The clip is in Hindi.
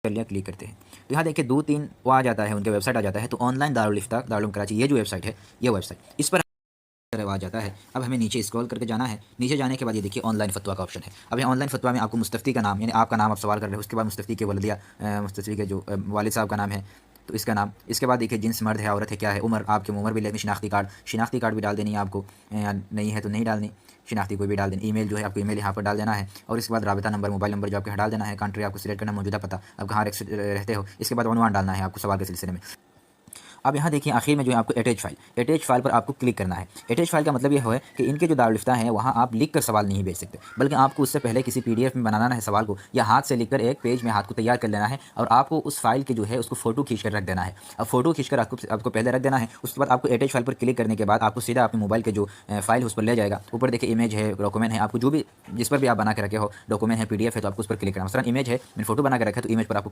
कर लिया, क्लिक करते हैं तो यहाँ देखिए 2-3 वो आ जाता है, उनके वेबसाइट आ जाता है। तो ऑनलाइन दारुल इफ्ता दारुल कराची ये जो वेबसाइट है, ये वेबसाइट इस पर आ जाता है। अब हमें नीचे स्क्रॉल करके जाना है। नीचे जाने के बाद ये देखिए ऑनलाइन फतवा का ऑप्शन है। अब यहाँ ऑनलाइन फतवा में आपको मुस्तफ्ती का नाम, यानी आपका नाम आप सवाल कर रहे हो, उसके बाद मुस्तफ्ती के वलदिया, मुस्तफ्ती के जो वालिद साहब का नाम है तो इसका नाम, इसके बाद देखिए जिन्स मर्द है औरत है क्या है, उम्र, आपकी उम्र भी लेनी, शिनाख्ती कार्ड भी डाल देनी है आपको, नहीं है तो नहीं डालनी, शिनाख्ती कोई भी डाल देनी। ईमेल जो है आपको ईमेल यहाँ पर डाल देना है और इसके बाद राबिता नंबर, मोबाइल नंबर जो आपके यहाँ डाल देना है। कंट्री आपको सिलेक्ट करना, मौजूदा पता, आप कहाँ रहते हो। इसके बाद उन्वान डालना है आपको सवाल के सिलसिले में। अब यहाँ देखिए आखिर में जो है आपको अटैच फाइल पर आपको क्लिक करना है। अटैच फाइल का मतलब ये है कि इनके जो दारुल इफ्ता हैं वहाँ आप लिख कर सवाल नहीं भेज सकते, बल्कि आपको उससे पहले किसी पीडीएफ में बनाना है सवाल को, या हाथ से लिखकर एक पेज में हाथ को तैयार कर लेना है और आपको उस फाइल की जो है उसको फोटो खींच कर रख देना है। अब फोटो खींच कर आपको पहले रख देना है। उसके बाद आपको अटैच फाइल पर क्लिक करने के बाद आपको सीधा अपने मोबाइल के जो फाइल है उस पर ले जाएगा। ऊपर देखिए इमेज है, डॉक्यूमेंट है, आपको जो भी जिस पर भी आप बना के रखे हो, डॉक्यूमेंट है, पीडीएफ है, तो आपको उस पर क्लिक करना। मसलन इमेज है, मैंने फोटो बना के रखा है तो इमेज पर आपको